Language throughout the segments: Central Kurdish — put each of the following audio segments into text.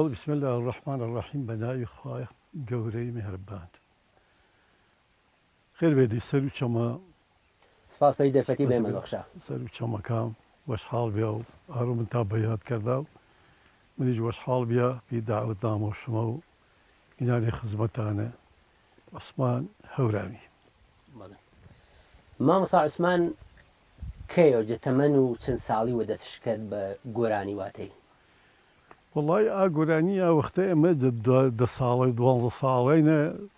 والله بسم الله الرحمن الرحيم بناي خوايا قوري مهربان خير بدي سلو شما سپاس پێی دەرفەتی بێمە بەخشە سلو شما كام وش حال بيا هارو من تابعيات كرداو منيج وش حال بيا في دعوة دامو شما إناني خزمتانا عثمان هورامي مامۆستا عوسمان کەیەوە جەتەمەن و چەند ساڵی وە دەستشکرد بە گۆرانی واتەی والله قراني وقتها ما دا صالة دوانزة صالين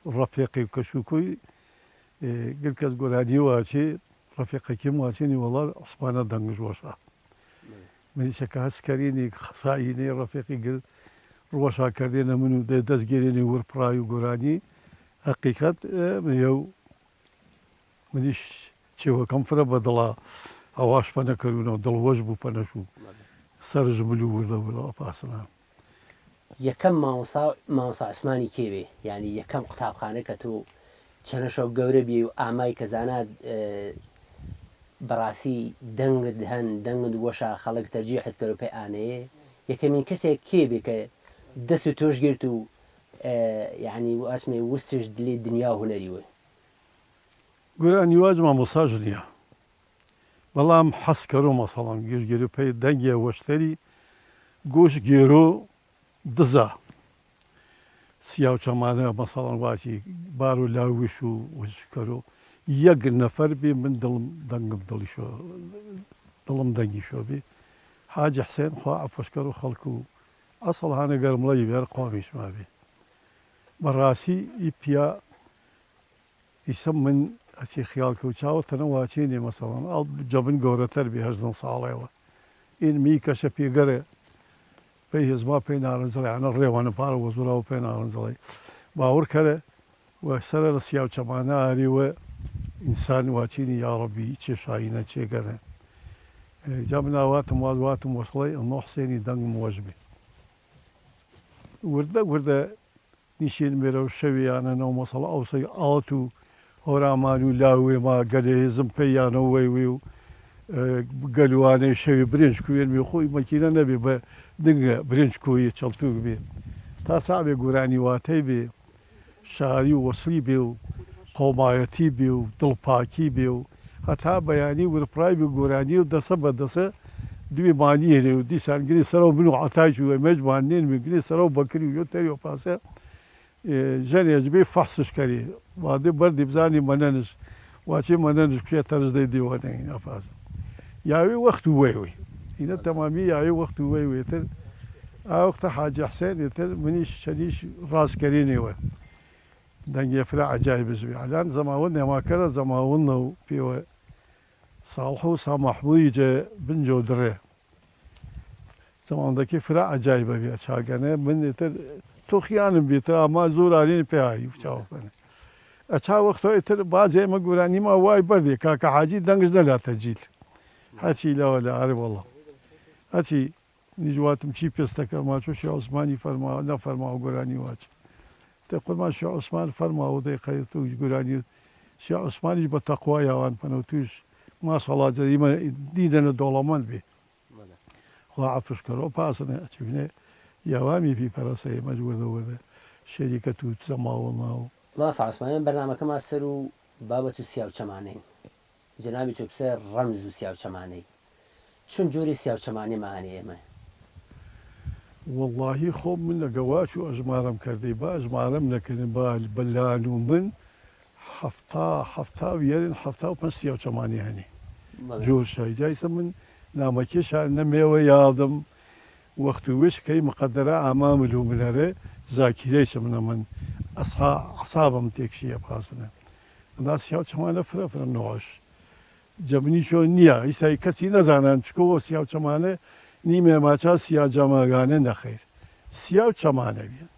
رفيقي وكشوكوي قلت كاس قراني واشي رفيقي كم واشيني والله عثمان دنجش وشا من شكا عسكريني خصائيني رفيقي قل روشا كردينا منو دزجيريني وربراي وقراني حقيقة ميو منيش شو كم فرا بدلا أواش بنا كرونا دل وجبو بنا شو سرج ملو ولا باسنا یەکەم مامۆستا عوسمانی کێوێ یعنی یەکەم قوتابخانە کە تۆ چەنەشەو گەورە بێ و ئامای کە زانات بەڕاستی دەنگت هەن دەنگت وەشە خەڵک تەرجیحت کرد و پێی ئانەیە یەکەمین کەسێک کێبێ کە دەست و تۆش گرت و یعنی ئەسمێ وستش دلێ دنیا و هونەری وە قراني واجمع مصاجنيا والله حسكرو مثلا جيرو بي دنجي واشتري جوش جيرو دزا سياو شمانه مثلا واشي بارو لاوشو وشكرو يق نفر بي من دلم دلي شو دلم دنجي شو بي حاج حسين خو عفشكرو خلكو اصل هانا قرم لي بير قوميش ما بي براسي يبيا يسمن أشي خيال كوتشاو تنواتيني مثلا جبن جورة تربية هجن صالحة إن ميكا شبي جرى فيه زما بين أرنزلي أنا الريوان بارو وزولا بين أرنزلي باور كره وسر السياو شمانا أريوه إنسان واتيني يا ربي شيء شاينا شيء جرى جبنا واتم وصلي النحسيني دنگ موجبي ورده نشين ميرو شوي أنا نو مثلا أوصي آتو هورامانو لاوي ما قال زمبيانو ويو قالوا أنا شوي برنش كوين ميخوي ماكينة نبي بدنجة برنش كوي تشلتوك بي تاسع قراني واتي بي شاري وصلي بي قومايتي بي دلباكي بي حتى بياني وربراي بقراني ودسا دوي مانيه ودي سانجري سرو منو عتاش ومجمعنين من سرو بكري ويوتري وباسه جاني يجبي فحصش كري وهذا بردي بزاني منانش واشي منانش كشي ترجدي ديوانين أفاز ياوي وقت ويوي هنا تمامي ياوي وقت ويوي تر وقت حاج حسين يتر منيش شديش راس كريني و دنجي فرع عجائب زبي علان زماونا ما كان زماونا في صالحو سامحو يجي بن جودره زماندaki فرع عجائب بي أشاقنا من يتر توخيان بيتر ما زور علينا بيعي وشاوفنا أشا وقتها يتر بعض ما قراني ما واي بردي كا حاجي دنجز لا تجيل هاتي لا ولا عارف والله هاتي نجوات مشي بيستك ما شو شيء عثماني فرما لا فرما قراني واج تقول ما شو عثمان فرما وذي خيرتو قراني شو عثماني بتقوى يا وان فنوتوش ما صلاة جريمة ديدنا دولمان بي خلا عفش كرو باسنا شوفنا يوامي في فرنسا مجبور دولة شركة تسمعونا مامۆستا عوسمان بەرنامەکەمان سەر و بابەت و سیاو چەمانەی جنابی تۆ بسەر ڕەمز و سیاو چەمانەی چۆن جۆری سیاو چەمانەیمان ئێمە والله خوب من لقواش وأجمارم كردي با أجمارم لكن با بلان ومن حفتا ويرين حفتا وبنسيا وشماني هني جور شاي جايس من نامكيش نمي ويادم وقت وش كي مقدرة أمام الهملارة ذاكرة من أصحابم تكشي بخاصنا الناس يا وشمانة فرا نوعش جبني شو نيا يستاي كسي نزانن شكو سيا وشمانة نیمه ماچا سیاه جامعانه نخیر سیاه چمانه بیان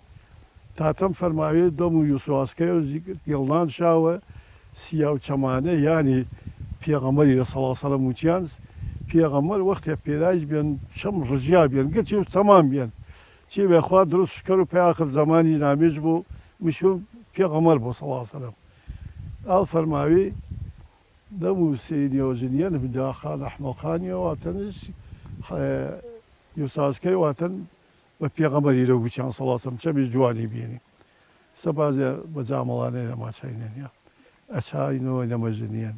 تاتەم فەرماوێ دەم و یوسواسکەی و گێڵنان شاوە سیا و چەمانە ینی پێغەمەری لە سەڵاسەلەم وچیان پێغەمەر وەختێ پێداش بێن چەم ڕژیا بێن گەچی تەمان بێن چی بێخوا دروست شکر و پێاخر زمانی نامێژ بوو مشو پێغەمەر بۆ سەڵاسەلەم ئاڵ فەرماوی دەم و سینیۆژنیەن بداخان ئەحمەقانیەوە واتەنش یوساسکەی واتەن بە پێغەمەری لە وچیان سەڵاسەم چەمی جوانی بینی سەبازێ بە جامەڵانەیە لە ماچینێنە ئەچینەوە لەمەژنیان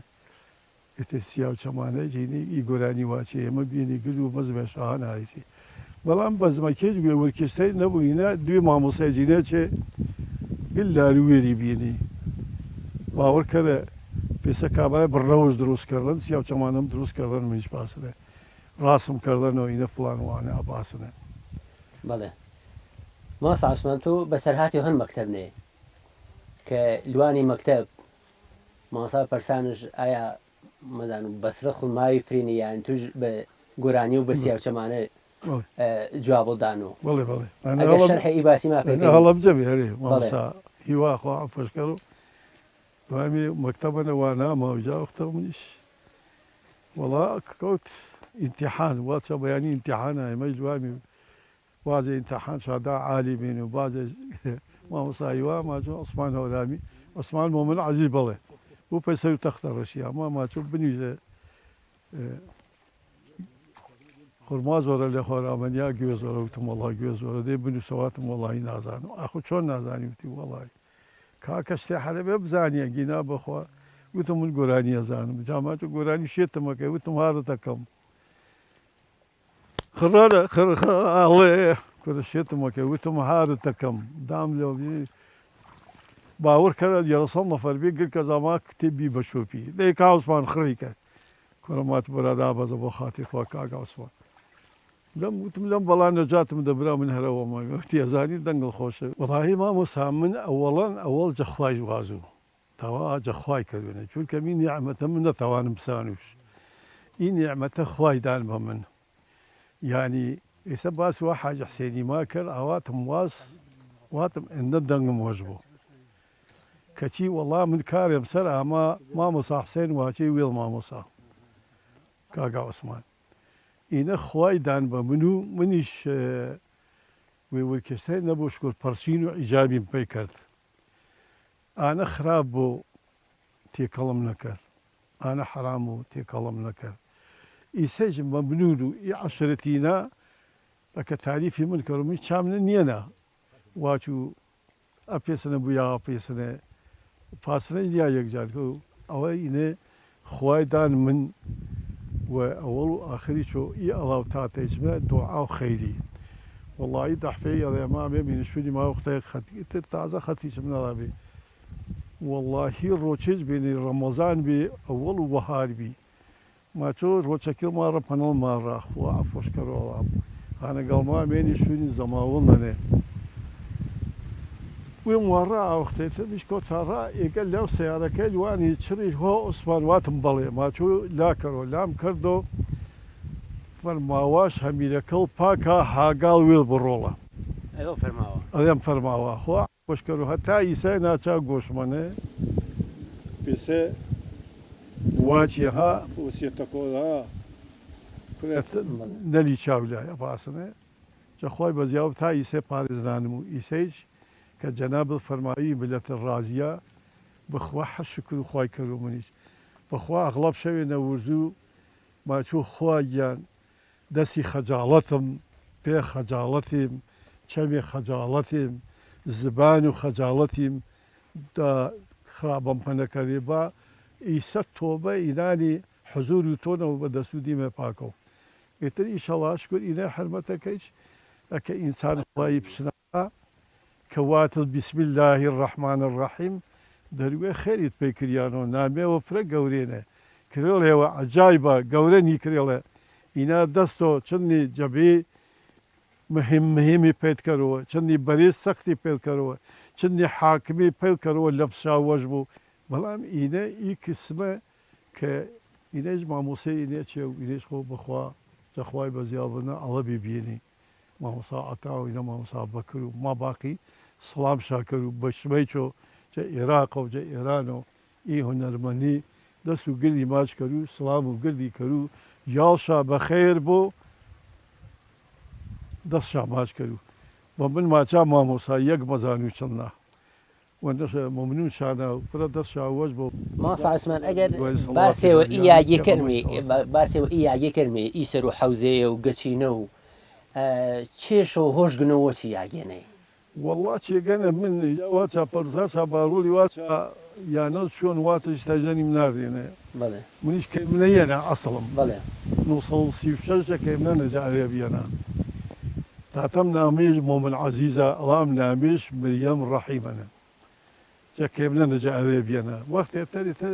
ئێتە سیا و چەمانە جینی ئی گۆرانی واچی ئێمە بینی گرد و مەز بە شاهانایەتی بەڵام بەزمەکێت گوێ وەرکستەی نەبووینە دوێ مامۆسای جینە چێ گل لاروێری بینی باوەڕکەرە پێسە کابای بڕەوەش دروستکردن سیا و چەمانم دروستکردن منیش باسنە ڕاستم کردنەوە ئینە فڵان وانە ئاباسنە بەڵێ ماس عوسمان تۆ بەسەرهاتی هەن مەکتەبنێ کە لوانی مەکتەب ماسا پەرسانش ئایا مەدان و بەسرە خوماوی فرینی یان توش بە گۆرانی و بە سیا و چەمانە جوابڵدان و بەڵێ بەڵێ ئەگەر شەرحی باسی ما پێ هەڵم جەبێ هەرێ مامۆسا هیوا خوا عەفوشکەر و دوای مەکتەبە وانە ماوجا وەختە منیش وەڵا کەوت امتحان واتە بەیانی امتحانە ئێمەش دوای بعض امتحان شادا عالی بین و بعض ما مصايوا ما جو عثمان هولامي عثمان مؤمن عزيز بله و پسر تخت رشیا ما چوب بنیزه خرماز وره لخورا منیا گوز وره وتم والله گوز وره دی بنو سواتم والله نازانو اخو چون نازانی وتی والله کاکشتی حاله بزانیه گینا بخوا وتم الگورانی زانم جامعه گورانی شیتم که وتم هذا تکم خرالة الله كرشيت ما كويتم هذا تكم دام لو باور كذا يصنف فربي قل كذا ما كتبي بشوفي ليك عثمان خريكه كرمات براد ابز ابو خاطر فوق عثمان لم بلا نجات مدبره من هرا وما احتيازاني دنقل خوش والله ما مسامن اول جخواي غازو توا جخواي كذا شو كمين نعمه من ثوان مسانوش اي نعمه خواي دان من يعني يسباس واحد حسيني ماكل عواتم واتم ان الدنق موجبه كشي والله من كارم سرع ما مصا حسين واشي ويل ما مصا كاقا عثمان إن خواي دان بمنو منيش ويكستين نبو شكر برسينو إيجابي بيكرت أنا خرابو تيكلم نكر أنا حرامو تيكلم نكر إيساج مبنولو عشرتينا لك تعريفي من كرمي شامل نينا واتو أبيسنا بيا أبيسنا فاسنا يا يجاركو أو إنه خوايدان من وأول وآخري شو الله تعالى اسمه دعاء خيري والله يدحفي هذا ما بين شوي ما وقتها خطي تازه خطي من الله والله الروتشيج بين رمضان بأول وبهار بي ما شو روتشكل مرة بنال مرة وعفوش كرولام أنا قال ما بين شوي زمان لنا ومرة وقتها مش كتارا يقال له سيارة كل واني تشري هو أسبان واتم بالي ما شو لا كرو لام كردو فرماواش هميلة كل باكا هاقال ويل برولا أيوة فرماوا أيام فرماوا خوا وشكرو حتى يسانا تا قوش منه بس واجهها وسيتقولها كنت نلي شاولا يا باسنه جخواي بزياب تا يسا بارزنانمو يساج كجناب الفرمائي ملة الرازية بخوا الشكر خواي كرو منيش بخوا أغلب شوي نورزو ما شو خوايان دسي خجالتهم بي خجالتهم شمي خجالتهم زبان خجالتهم دا خرابم پنكريبا إيسا توبة إناني حضور تونا وبدسو ديما باكو إتر إن شاء الله أشكر إنا حرمتك إيش أكا إنسان خواي بسنا كواتل بسم الله الرحمن الرحيم دروي خيريت بكريانو نامي وفرق قورينا كريل هو عجايبة قوريني كريل إنا دستو چني جبي مهمي بيت كرو چني بريس سختي بيت كرو چني حاكمي بيت كرو لفشا وجبو بلام إنا إي كسمة ك إناش ماموسي إناش يو إناش خو بخوا جخواي بزيابنا الله بيبيني ماموسا عطاو إنا ماموسا بكرو ما باقي سڵام شاکەر و بە شمەی چۆ جە عێراق و جە ئێران و ئی هونەرمەندی دەست و گردی ماچ کرد و سڵام و گردی کرد و یاڵشا بەخێر بۆ دەستشا ماچ کرد و بە من ماچا مامۆسا یەک مەزان و چەندنا ممنون شانە و پرە دەستشا وەش بۆ ماسا عوسمان ئەگەر دوای باسێەوە سەڵاتی ئیاگی پێغەمبەری کەرمێ سەڵاسەلەم. باسێەوە ئیاگی کەرمێ ئیسەر و حەوزەیە و گەچینە و چێش و هۆشگنەوە چی یاگێنەی والله چێگەنە من واچە پەرزار چا باڕووی واچە یانە چۆن واتە تاژەنی مناردێنێ بەڵێ منیش کە منەیەنە ئەسڵم بەڵێ 1936 کەمنە نەجارێ بێنە تاتەم نامێژ مۆمن عەزیزە ئەڵام نامێش مریەم ڕەحیمەنە جە کێمنە نەجارێ بێنە وەختێ تەریتە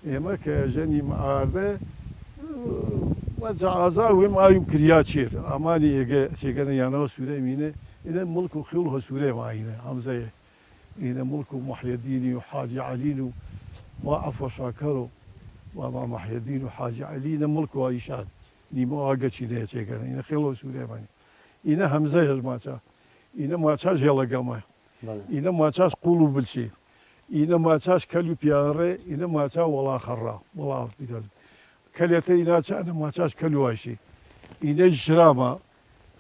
ئێمە کە ژەنی مەعاردە وەجەعازا وێم ئاویم کریا چێر ئامانی ئێگە چێگەنە یانەوە سوورەی مینێ إذا ملك وخيول هسوري معينة همزة إذا ملك محي الدين وحاج علي وعف وشاكرو وما محي الدين وحاج علي إذا ملك وعيشان نيمو أجا شيء كذا إذا خيول هسوري معي إذا همزة هزماتا إذا ما تاج يلا جماعة إذا ما تاج قولوا بالشيء إذا ما تاج كلو بياره إذا ما تاج ولا خرا ولا بيتال كليتين إذا تاج ما تاج كلو عايشي إذا جرامة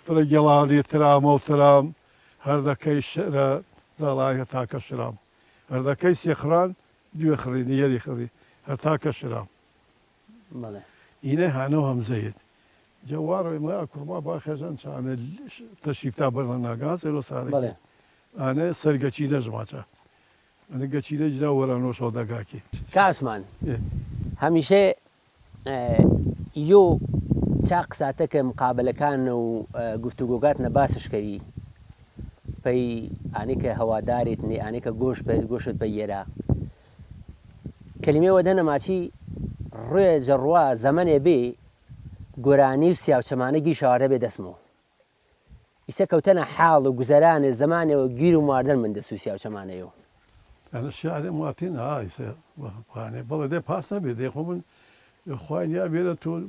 فرجلاني ترام وترام هذا كيس دلاية تاك الشرام هذا كيس يخران دو يخرين يلي خري هذا تاك الشرام بەڵێ إنه هانو هم زيد جوار ما أكل ما باخذن أنا تشريف تابرنا ناقاس إلو بەڵێ صار أنا سرقتي نجمعته أنا قتي نجنا ورا نو صدقاكي کاسمان إيه. هەمیشە یۆ چاق ساتە کە مقابلەکان و گفتوگۆگات نەباسشکەری پەی ئانێکە هەوادارێت نێ ئانێکە گۆشت بە یێرا کەلیمێ وەدە نەماچی ڕێ جەڕوا زەمەنێ بێ گۆرانی و سیاوچەمانەگی شاوارە بێ دەستمەوە ئیسە کەوتەنە حاڵ و گوزەرانێ زەمانێەوە گیر و ماردن من دەسو سیاوچەمانەیەوە أنا الشاعر مواتين هاي يعني بالله ده باسنا بده يخون إخوان يا بيرتو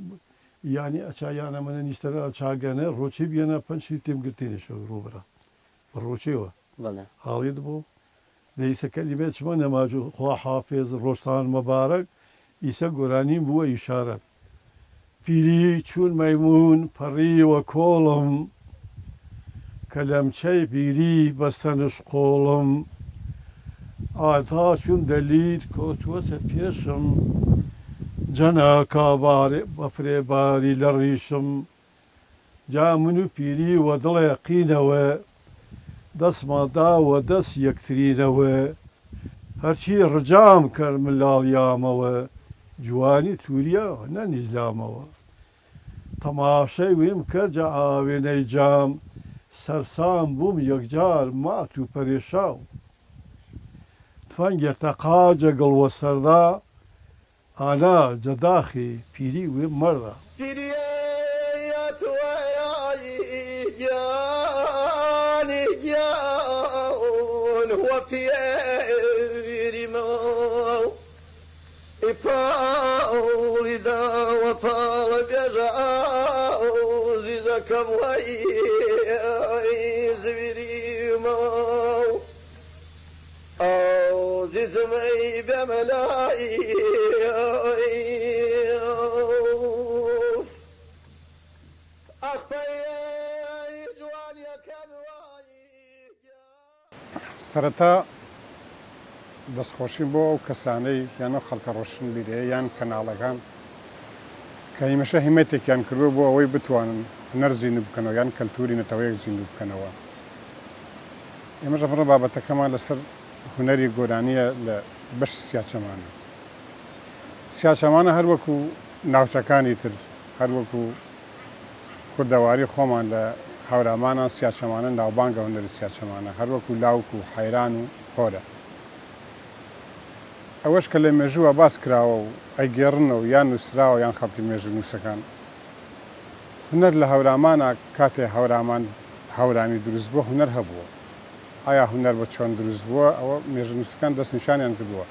يعني أشياء من نشتري أشياء روشي بينا بنشي تيم قلتين شو روبرا الروشي هو بەڵێ حالي دبو ليس كلمة شمنا ما جو خوا حافظ روشتان مبارك إيسا قرانين بو إشارة بيري چون ميمون بري وكولم كلام شي بيري بسنش قولم آتا چون دليل كوتو سبيشم جنا كاباري بفري باري لريشم جا منو بيري ودل يقينه دس ما دا ودس يكترينه هرشي رجام كرملال يامه جواني توريا ننزلامه تماشي ويم كرجا آويني جام سرسام بوم يكجار ما تو پريشاو تفنگ تقاجا قلو سردا أنا جداخي بيري ومرضى بيري يا توياي جاني جاون هو بيري مو إفاول إذا وفال بيجاو زيزا كبوي زبيري مو أو زمي بملاي سەرەتا دەستخۆشی بۆ ئەو کەسانەی یانە خەڵکە ڕۆشن بیرێ یان کەناڵەکان کە هیمەشە هیمەتێکیان کردووە بۆ ئەوەی بتوانن هونەر زیندوو بکەنەوە یان کەلتوری نەتەوەیەک زیندوو بکەنەوە. ئێمەش ئەمڕۆ بابەتەکەمان لەسەر هونەری گۆرانیە لە بەش سیاچەمانە. سیاچەمانە هەروەکو ناوچەکانی تر هەروەکو کوردەواری خۆمان لە هاورامانان سیاچەمانە ناوبانگە هونەری سیاچەمانە هەروەکو لاوک و حەیران و هۆرە. ئەوەش کە لە مێژووە باس کراوە و ئەیگێڕنەوە یان نووسراوە یان خەڵکی مێژوو نووسەکان. هونەر لە هەورامانە کاتێ هەورامی دروست بووە هونەر هەبووە. ئایا هونەر بە چۆن دروست بووە ئەوە مێژونووسەکان دەستنیشانیان کردووە.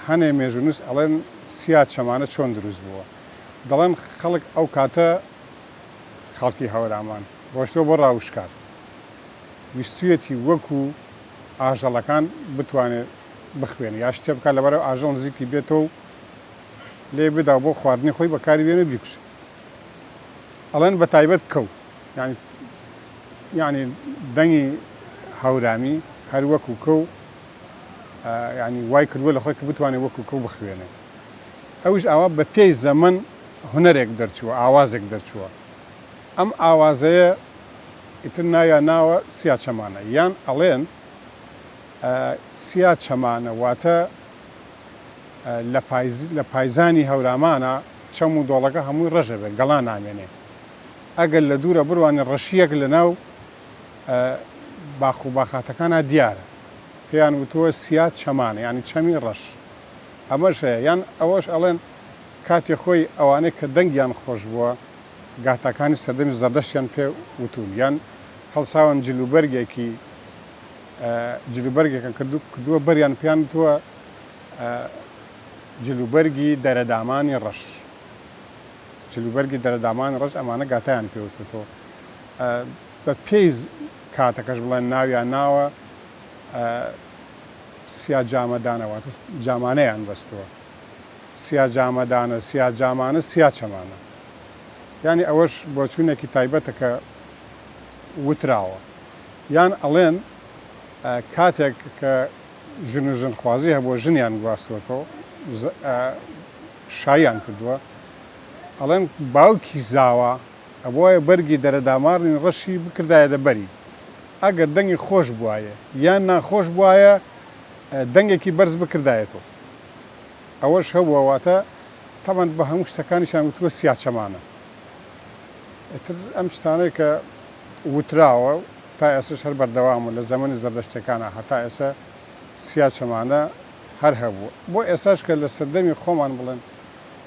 هەنێ مێژونووس ئەڵێن سیاچەمانە چۆن دروست بووە. دەڵێن خەڵک ئەو کاتە خەڵکی هەورامان ڕۆشتەوە بۆ ڕاوشکار. ویستویەتی وەکو ئاژەڵەکان بتوانێت بخوێن یا شتێ بکات لەبەرەوە ئاژەڵ نزیکی بێتەوە لێ بدا بۆ خواردنی خۆی بەکاری بێنێ بیکوژێت. ئەڵێن بە تایبەت کەو یعنی دەنگی هەورامی هەر وەکو کەو ینی وای کردووە لە خۆی کە بتوانێت وەکو کەو بخوێنێ. ئەوش ئاوا بە پێی زەمن هوەرێک دەرچووە ئاوازێک دەرچووە. ئەم ئاوازەیە ئیتر ناوە سیا چەمانە یان ئەڵێن سیا چەمانە واتە لە پایزانی هەورامانە چەم و دۆڵەکە هەمووی ڕەژە بێت گەڵان نامێنێ. ئەگەر لە دوورە بڕوانێ ڕەشیەک لە ناو باخ و باخاتەکانە دیارە پێیان وتووە سیا چەمانە ینی چەمی ڕەش. ئەمەش هەیە یان ئەوەش ئەڵێن کاتێ خۆی ئەوانەی کە دەنگیان خۆش بووە گاتەکانی سەردەمی زەردەشتیان پێ وتون یان هەڵساون جلوبەرگێکە کردووە بەریان پێیان وتووە جلوبەرگی دەرەدامانی ڕەش. جلوبەرگی دەرەدامانی ڕەش ئەمانە گاتایان پێوتوتەوە. بە پێی کاتەکەش بڵێن ناویان ناوە سیا جامەدانەوە جامانەیان بەستووە. سیا جامەدانە سیا جامانە سیا چەمانە. یعنی ئەوەش بۆ چوونێکی تایبەتە کە وتراوە. یان ئەڵێن کاتێک کە ژن و ژنخوازی هەبووە ژنیان گواستوەتەوە شایان کردووە ئەڵێن باوکی زاوە ئەوەیە بەرگی دەرەدامارنی ڕەشی بکردایە دەبەری. ئەگەر دەنگی خۆش بواە یان ناخۆش بواە دەنگێکی بەرز بکردایەتەوە. ئەوەش هەبووە واتە تەمەند بە هەموو شتەکانیشان وتووە سیا چەمانە. ئەتر ئەم شتانەی کە وتراوە تا ئێسش هەر بەردەوام و لە زەمەنی زەردەشتەکانە هەتا ئێستا سیا چەمانە هەر هەبووە. بۆ ئێساش کە لە سەردەمی خۆمان بڵێن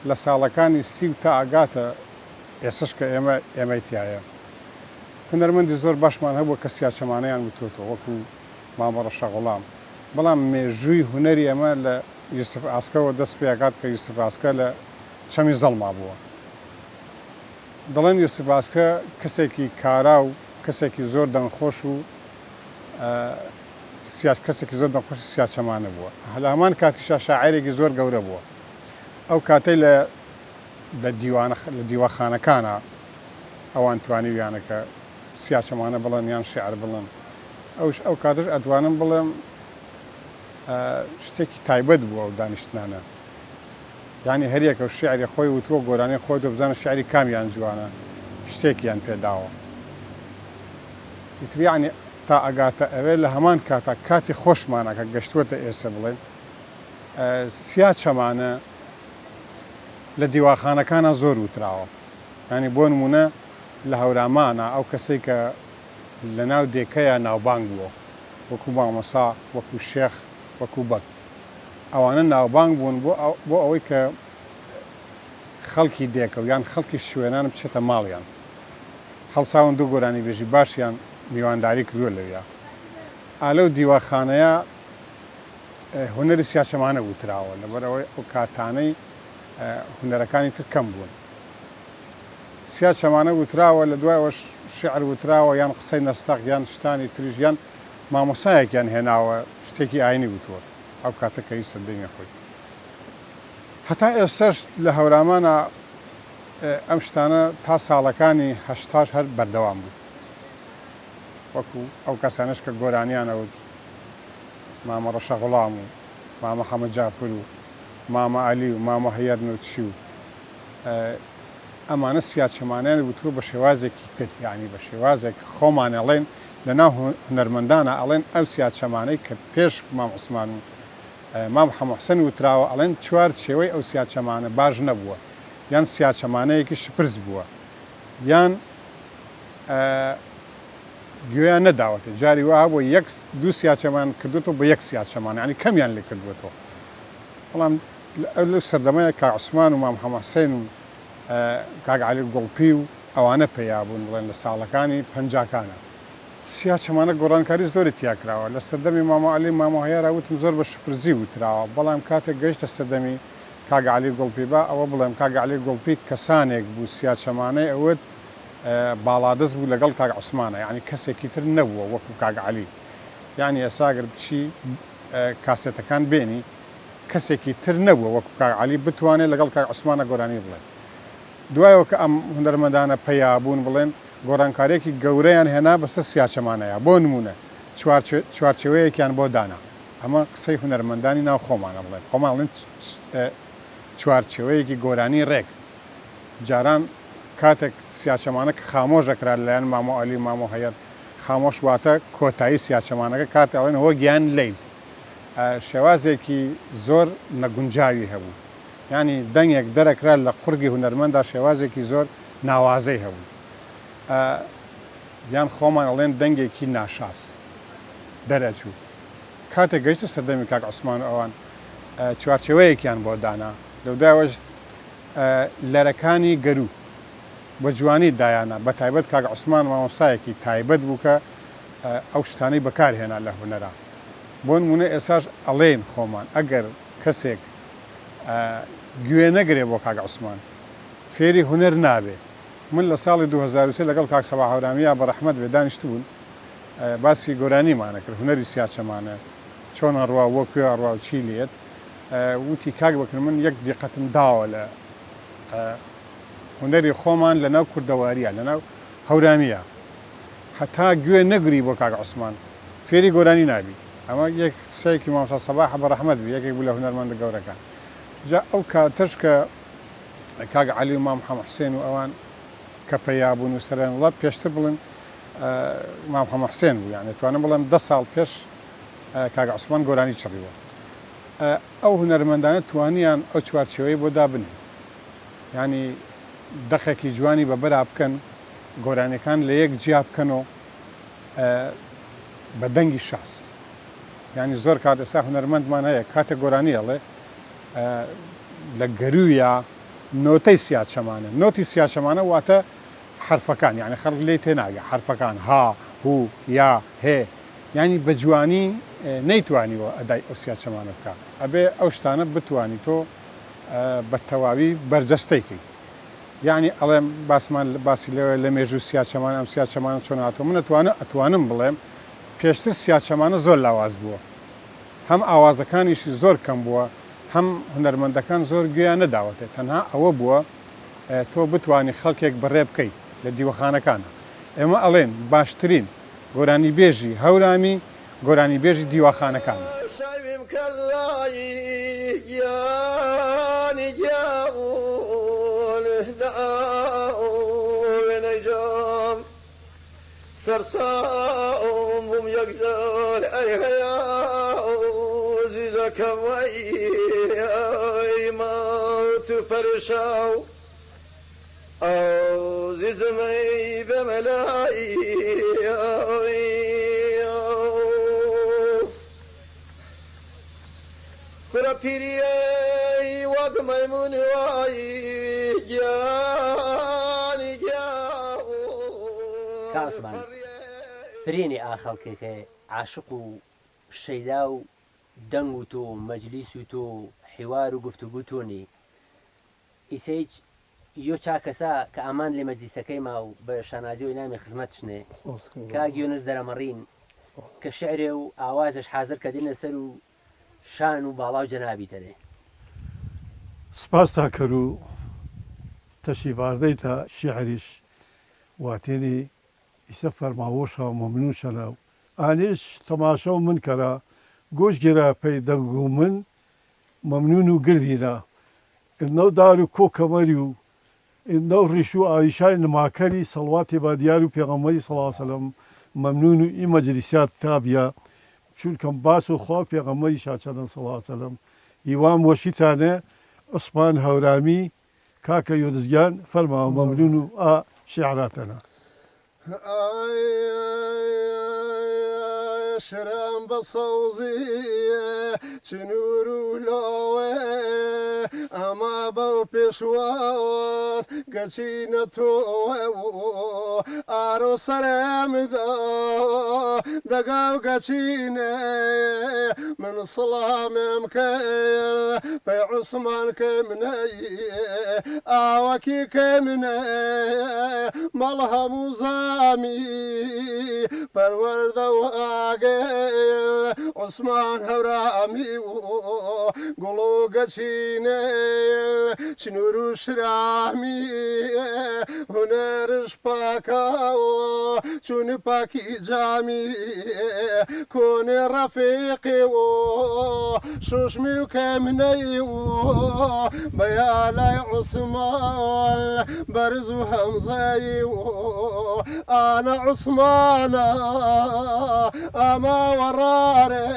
لە ساڵەکانی سی و تا ئاگاتە ئێسش کە ئێمەی تایە. هونەرمەندی زۆر باشمان هەبووە کە سیا چەمانەیان وتوتەوە وەکو مامەڕە شەغوڵام. بەڵام مێژووی هونەری ئەمە لە یوسف ئاسکەوە دەست پێکات کە یوسف ئاسکە لە چەمی زەڵما بووە. دەڵێن یوسف ئاسکە کەسێکی کارا و کەسێکی زۆر دەنگخۆش و کەسێکی زۆر دەنگخۆش سیا چەمانە بووە. لە هەمان کاتیشا شاعیرێکی زۆر گەورە بووە. ئەو کاتەی لە دیوەخانەکانە ئەوان توانیویانەکە سیا چەمانە بڵێن یان شیعر بڵێن. ئەو کاتش ئەتوانم بڵێم شتێکی تایبەت بووە ئەو دانیشتنانە. یعنی هەریەکە و شیعری خۆی وتووە گۆرانەی خۆی تۆ بزانە شیعری کامیان جوانە شتێکیان پێداوە. یعنی تا ئەگاتە ئەوێ لە هەمان کاتی خۆشمانەکە گەشتووەتە ئێستا بڵێن سیا چەمانە لە دیواخانەکانە زۆر وتراوە. ینی بۆ نمونە لە هەورامانە ئەو کەسەی کە لە ناو دێکەیە ناوبانگ بووە وەکو مامۆسا وەکو شێخ وەکو بەک ئەوانە ناوبانگ بوون بۆ ئەوەی کە خەڵکی دێکە و یان خەڵکی شوێنان بچێتە ماڵیان هەڵساون دوو گۆرانی بێژی باشیان میوانداری کردووە لەویا. ئالەو دیواخانەیە هونەری سیا چەمانە وتراوە لەبەرەوەی ئەو کاتانەی هونەرەکانی تر کەم بوون. سیا چەمانە وتراوە لە دوایەوەش شیعر وتراوە یان قسەی نەستەق یان شتانی تریژ یان مامۆسایەکیان هێناوە شتێکی ئاینی وتووە ئەو کاتەکەی سەردەمی خۆی. هەتا ئێستاش لە هەورامانە ئەم شتانە تا ساڵەکانی هەشتاش هەر بەردەوام بوو. وەکو ئەو کەسانش کە گۆرانیانەوت مامەڕە شەغوڵام و مامە حەمەد جافر و مامە عەلی و مامە هەیەر نوتشی و ئەمانە سیا چەمانیان وتووە بە شێوازێکی تر یعنی بە شێوازێک خۆمان ئەڵێن لەناو هونەرمەندانە ئەڵێن ئەو سیا چەمانەی کە پێش مام عوسمان و مام حەمە حوسێن وتراوە ئەڵێن چوار شێوەی ئەو سیا چەمانە باش نەبووە یان سیا چەمانەیەکی شپرس بووە یان گوێیان نەداوەتە جاری وا بۆ دوو سیا چەمان کردوێتەوە بە یەک سیا چەمانە ینی کەمیان لێ کردوێتەوە. بەڵام لەو سەردەمەیە کاک عوسمان و مام حەمە حوسێن و کاک عەلی گوڵپی و ئەوانە پێیابوون بڵێن لە ساڵەکانی پەنجاکانە. سیا چەمانە گۆڕانکاری زۆری تیاکراوە لە سەردەمی مامە عەلی مامە هەیەرا وتم زۆر بە شپرزی وتراوە بەڵام کاتێک گەیشتە سەردەمی کاک عەلی گوڵپی با ئەوە بڵێم کاک عەلی گوڵپی کەسانێک بوو سیا چەمانەی ئەوت باڵادەست بوو لەگەڵ کاک عوسمانە یعنی کەسێکی تر نەبووە وەکو کاک عەلی یعنی ئێساگەر بچی کاسێتەکان بێنی کەسێکی تر نەبووە وەکو کاک عەلی بتوانێت لەگەڵ کاک عوسمانە گۆرانی بڵێن دوایەوە کە ئەم هونەرمەندانە پەیا بوون بڵێن گۆڕانکارێکی گەورەیان هێنا بەسەر سیاچەمانەیە بۆ نمونە چوارچێوەیەکیان بۆ دانا ئەمە قسەی هونەرمەندانی ناو خۆمانە بڵێن خۆماڵێن چوارچێوەیەکی گۆرانی ڕێک جاران کاتێک سیاچەمانە کە خامۆژەکرا لەلایەن مامۆ عەلی مامۆ هەیەر خامۆش واتە کۆتایی سیاچەمانەکە کاتێ ئەڵێن هۆ گیان لەیل شێوازێکی زۆر نەگونجاوی هەبوو ینی دەنگێک دەرەکرا لە قورگی هونەرمەندا شێوازێکی زۆر ناوازەی هەبوو یان خۆمان ئەڵێن دەنگێکی ناشاس دەرەچوو کاتێک گەیشتە سەردەمی کاک عوسمان و ئەوان چوارچێوەیەکیان بۆ دانا لەوداوەش لەرەکانی گەرو بە جوانی دایانە بە تایبەت کاک عوسمان مامۆستایەکی تایبەت بوو کە ئەو شتانەی بەکارهێنا لە هونەرا بۆ نمونە ئێساش ئەڵێن خۆمان ئەگەر کەسێک گوێ نەگرێ بۆ کاک عوسمان فێری هونەر نابێ من لە ساڵی 2023 لەگەڵ کاک سەباح هەورامیا بە ڕەحمەت بێ دانیشت بوون باسی گۆرانیمانە کرد هونەری سیاچەمانە چۆن ئەڕوا وە کوێ ئەڕوا و چی لێت وتی کاک بکرد من یەک دیقەتم داوە لە هونەری خۆمان لەناو کوردەواریە لەناو هەورامیە هەتا گوێ نەگری بۆ کاک عوسمان فێری گۆرانی نابی ئەمە یەک قسەیەکی مامۆستا سەباح بە ڕەحمەت بوو یەکێک بوو لە هونەرمەندە گەورەکان جا ئەو کاتەش کە کاک عەلی و مام محەممەد حوسێن و ئەوان کە پەیا بوون و سەران وڵات پێشتر بڵن مام محەممەد حوسێن بوو یانێ توانم بڵێم 10 ساڵ پێش کاک عوسمان گۆرانی چڕیوە ئەو هونەرمەندانە توانیان ئەو چوارچێوەی بۆ دابنێ ینی دەقێکی جوانی بە بەرا بکەن گۆرانەکان لە یەک جیا بکەنەوە بە دەنگی شاس ینی زۆر کات ئێستا هونەرمەندمان هەیە کاتە گۆرانی ئەڵێ لە گەرویە نۆتەی سیاچەمانە نۆتی سیاچەمانە واتە حرفەکان یعنی خەڵک لێ تێناگە حرفەکان ها هوو یا هێ ینی بە جوانی نەیتوانیوە ئەدای ئەو سیاچەمانە بکە ئەبێ ئەو شتانە بتوانی تۆ بە تەواوی بەرجەستەیکەی یعنی ئەڵێم باسمان باسی لەوە لە مێژوو سیاچەمان ئەم سیاچەمانە چۆن هاتۆ من ئەتوانم بڵێم پێشتر سیاچەمانە زۆر لاواز بووە هەم ئاوازەکانیشی زۆر کەم بووە هەم هونەرمەندەکان زۆر گوێیان نەداوەتێت تەنها ئەوە بووە تۆ بتانی خەڵکێک بەڕێ بکەیت لە دیوەخانەکانە ئێمە ئەڵێن باشترین گۆرانی بێژی هەورامی گۆرانی بێژی دیوەخانەکان شەویم کردایی گیانی گیاوێنەجام سەرساوم بووم یەکجار ئەی هەیە زیزەکەم وەی ماوت و پەرشاو ئەو زیزمەی بەمەلایی كرة بيري واد ميمون واي جاني جاو كاسمان فريني آخەڵکێکە عاشق و شەیدا و دەنگ و تۆ مەجلیس و تۆ حیوار و گفتوگو تۆنی ئیسەیج یۆ چاکەسا کە ئامان لێ مەجلیسەکەی ما و بە شانازی و ئینامی خزمەتشنێ کاک یۆنس دەرەمەڕین کە شعرێ و ئاوازش حازر کە دێنە سەر و شان و باڵاو جەنابی دەرێ سپاس تاکەر و تەشیڤاردەی تا شیعریش واتێنی ئیسە فەرماوەشە مەمنونشەنە و ئانیش تەماشە و من کەرا گۆش گێرا پەی دەنگ و من مەمنون و گردینە ئنەو دار و کۆکەمەری و ئنەو ڕیش و ئایشای نماکەری سەڵواتی با دیار و پێغەمبەری سەڵڵا عەلەیهی وسەلەم مەمنون و ئی مەجلیسات تابیە چونکەم باس و خوا پێغەمبەری شاچەدەن سەڵڵا عەلەیهی وسەلەم هیوام وەشیتانە عوسمان هەورامی کاکە یۆنسگیان فەرماوە مەمنون و شیعراتەنە شرم بصوزي چنور لوه اما بو پیشواز گچین تو آرو سرم دقاو گچینه من صلامم كير في عثمان كمني آوكي كمني مالها مزامي فالورد واقل عثمان هرامي قلو قشيني شنورو شرامي هنرش باكاو شون باكي جامي كوني رفيقي شوشمي وكمني بيالاي عثمان برزو همزاي انا عثمان اما وراري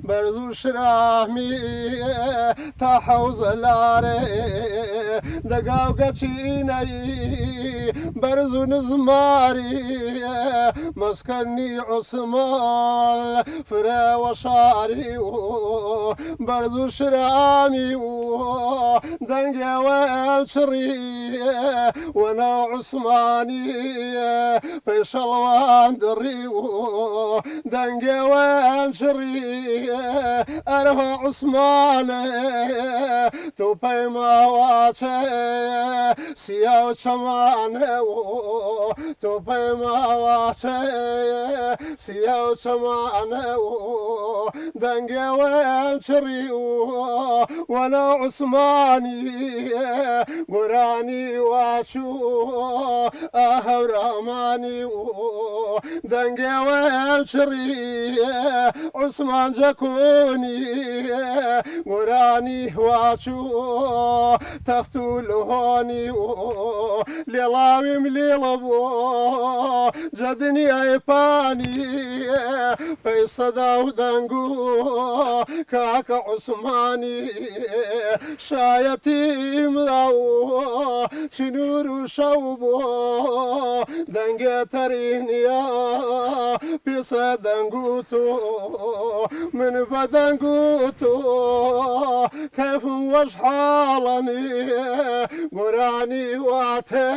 برزو شرامي تحوز لاري دقاو قشيني برزو نزماري مسكني عثمان فرا وشاري برزو شرامي دنقي والشري وانا عثماني في شلوان دري دنقي والشري ارفع عثماني توبي ما واشي سياو شماني توبي ما واشي سياو شماني دنقي والشري وانا عثماني قراني واشو اهوراماني دنقي والشري عثمان جاكوني قراني واشو تختو لهوني للاوي مليلبو جدني ايباني في صدا ودنقو كاك عثماني شايتي مداو شنور شوبو دنقى ترينيا بيسا دنقوتو من بدنقوتو كيف وشحالني قراني واتي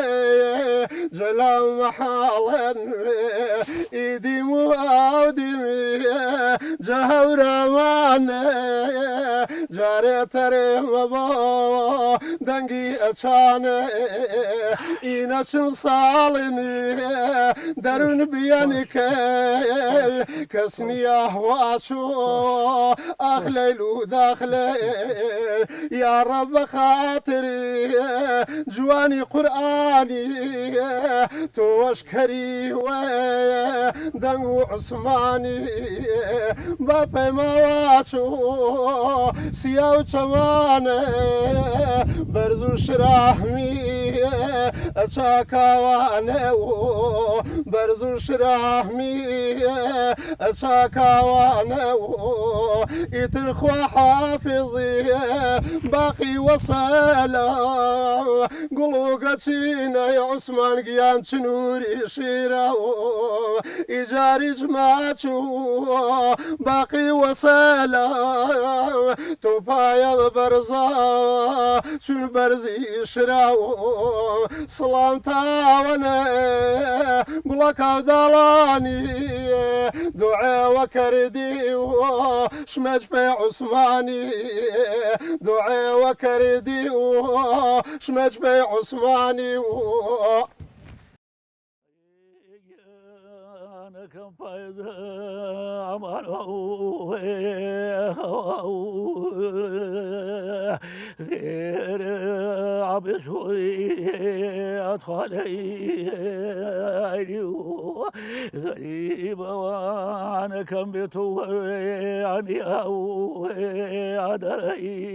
جلال محالن ايدي مواودي جهورا ماني جاري تري مبا دنقي اتشاني اينا صالني درون بيانك كسني اهواشو اخليلو داخلي يا رب خاطري جواني قراني توشكري دنقو عثماني بابي مواشو سياو چماني برزو شراحمي اشاكاواني برزو شراحمي اشاكاواني يترخوا حافظي باقي وصالا قلو قتينا يا عثمان قيان تنوري شيراو إجاري جماتو باقي وصالا توبايا البرزا شون برزي شراو سلام تاوانا قلك عبدالاني دعاء وكردي شمج بي عثماني دعاء وكردي شمج بي عثماني كم فايز عمره غير عبشوري أدخلي غريب وانا كم بتوه عني أو عدري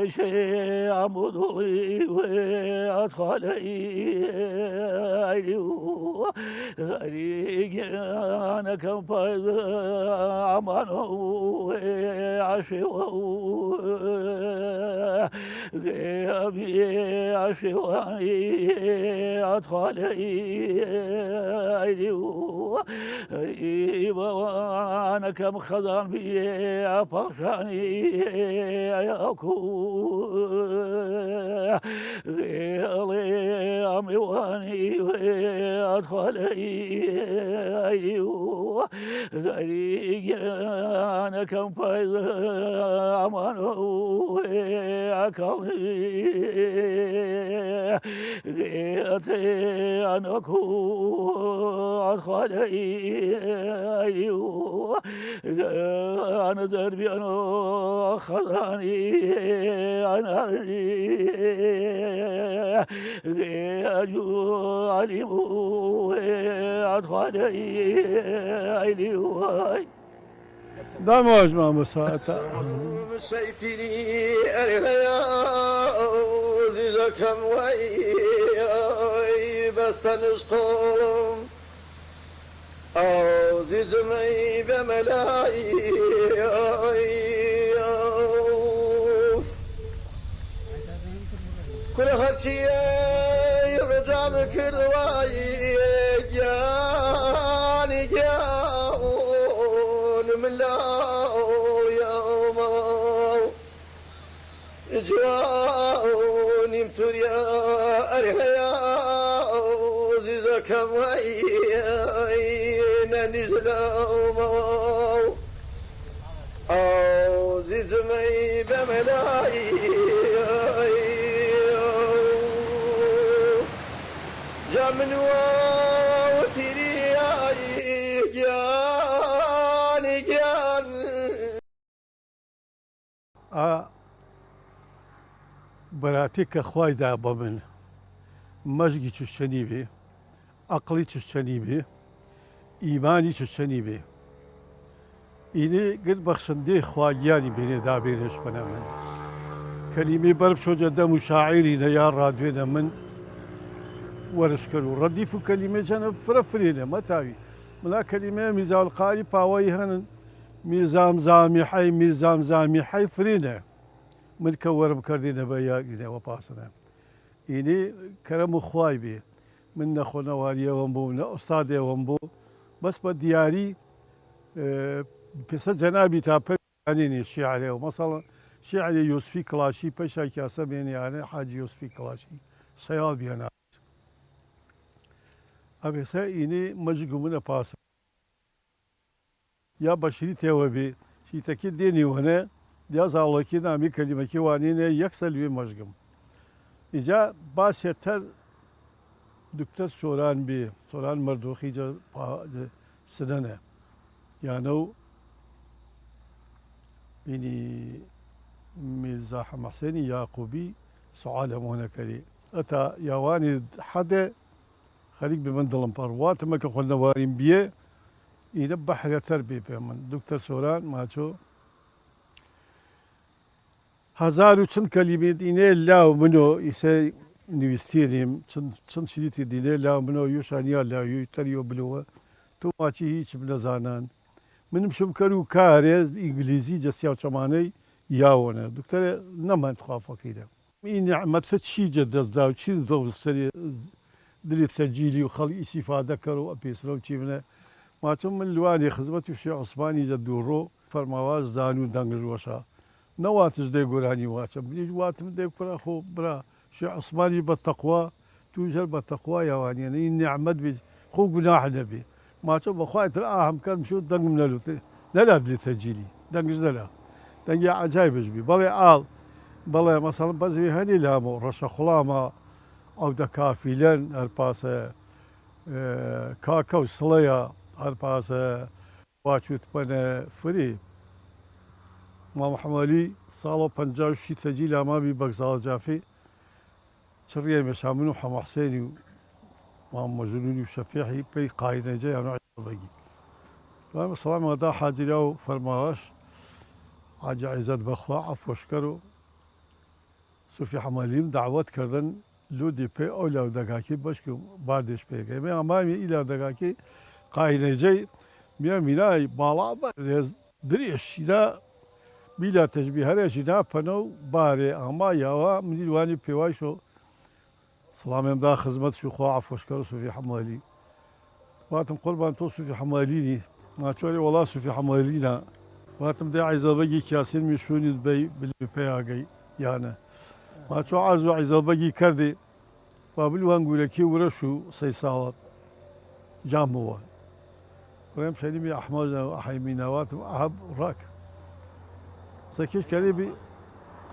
شيء عمودي أدخلي غريق أنا كم فايز عمانو عشوا غيابي عشواني أدخلي أيوة وأنا كم خزان بي أفخشاني أياكو غيالي أميواني أدخلي أيوة غريق أنا كم فايز عمانو أكلي غيرتي أنا كو أدخلي أيوة أنا دربي أنا خزاني أنا غيرجو علمو أدخلي أيوة داموج ما مساعدة سيفني أرغيا زيزا كم وي بس تنشقم أو زيز معي بملاي كل هاتشي يرجع بكل واي جاني جاون من لاو يوم جاوني متوريا أرهيا زيزا كمين نزلاو مو أو زيز مي بملاي جا من وترياي جاني جان براتی کە خوای دا بە من مەژگی چشتنی بێ عەقڵی چشتنی بێ ئیمانی چشتنی بێ ئینێ گرت بەخشندەی خواگیانی بێنێ دابێنێش بەنە من کەلیمەی بەرب شۆجە دەم و شاعیری نەیا ڕادوێنە من وەرشکەر و ڕەدیف و کەلیمە جەنە فرە فرێنە مەتاوی ملا کەلیمەیە میرزاولقاری پاوایی هەنن میرزام زامی حەی فرێنە من کە وەرم کردینە بە یاگینەوە پاسەنە ئینێ کەرەم و خوای بێ من نەخۆنەواریەوەم بوو نە ئۆستادێوەم بوو بەس بە دیاری پێسە جەنابی تاپەنێنێ شیعرێەوە مەسەڵە شیعری یوسفی کڵاشی پەیشا کاسە بێنیانە حاجی یوسفی کڵاشی سەیاڵ بێنە ئەبێسە ئینێ مەژگ و منە پاسە یا بەشری تێوە بێ شیتەکی دێنی وەنە یا زاڵۆکی نامی کەلیمەکی وانینێ یەک سەلوێ مەژگم ئیجا باسێتەر دکتەر سۆران بێ سۆران مەردۆخی سنەنە یانە و بینی میرزا حەمەحسێنی یاقوبی سوعال هەمۆنەکەری ئەتا یاوانی حەدێ خەریک بێ من دڵم پەڕ واتمە کە خوێندنەواریم بیێ ئینە بەحرەتەر بێ پێ من دکتەر سۆران ماچۆ هەزار و چەند کەلیمێت ئینێ لاو منۆ ئیسە نوویستێنێم چەند شریتی دینێ لاو منەوە یۆشانیا لاوی تەریۆ بلەوە تۆ ماچی هیچم نەزانان منم شمکەر و کارێ ئینگلیزی جەسیا و چەمانەی یاوەنە دکتەرە نەمان خوافەکەیدا این نعمەتە چی جە دەستدا و چی دەوستەری دلی تەجیلی و خەڵی ئیسیفادە کەر و ئەپێسرە و چی منە ماچۆ من لوانی خزمەتی شێ عوسمانی جە دووڕۆ فەرماواز زان و دەنگژوەشە نەواتش دەی گۆرانی واچە منیش واتم دەی کوڕە خۆ برا شێ عوسمانی بە تەقوا توژەر بە تەقوا یاوانیانە این نعمەت بێ خۆ گوناح نەبێ ماچۆ بەخوای تر ئاهم کەم شو دەنگم نەلا دلی تەجیلی دەنگش نەلا دەنگی عەجایبش بی بەڵێ ئاڵ بەڵێ مەسەڵەن بەزوی هەنی لامە ڕەشە خوڵامە ئەو دەکافیلەن هەرپاسە کاکە و سڵەیە هەرپاسە واچوت پەنە فری مام حەمەلی ساڵە 56 تەجی لامامی بەگزاڵ جافی چڕیە مێشامن و حەمەحسێنی و مام مەژنونی و شەفیحی پێی قاینەجە یان بەگی دوام سەڵامەدا حاجرا و فەرماوەش حاجی عیزەت بەخوا عەفوەشکەر و سوفی حەمەلیم دعوەت کردن لودی پی اولاو دگاکی باشکو باردش پیگه می اما می ایلا دگاکی قاینجی میای بالا دریش دا بیلا تشبیه هرشی نه پنو باره اما یاوا منی وانی پیوایشو سلام امدا خدمت شو خو عفوش کرو صوفي حمالي واتم قربان تو صوفي حماليني ما تشوري والله صوفي حمالينا واتم دا عايز بقي كاسين مشوني بي بالبياغي يعني ما تو عايزو عايز بقي كردي وابلوان قولكي ورشو سيساوات جاموا ويم سليمي احمد احيمينا واتم احب راك سكيش كريبي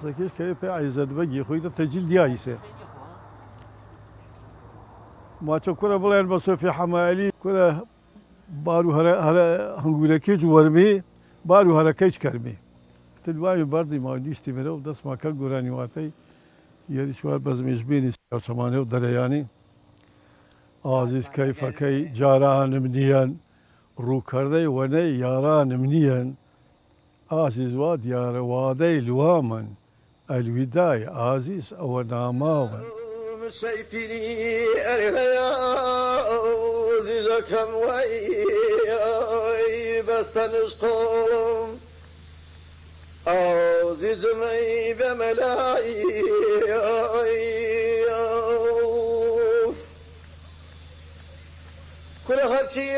سكيش كريبي عايز بقي خويا تجيل ديايسه ما تشكر بلين بصوفي حمالي كره بارو هلا هنقولكي جوارمي بارو هلا كيش كرمي تلواي بردي ما نيشتي مرو دس ما كان قراني واتي يدي شوار بزميش بيني سمانه ودرياني عزيز كيف كي جاران منيان رو كردي وني ياران منيان عزيز واد يار وادي لوامن الوداي عزيز او ناماون سيفيني أريها زيزا كم وي بس تنشقم أو زيزمي بملاي كل هرشي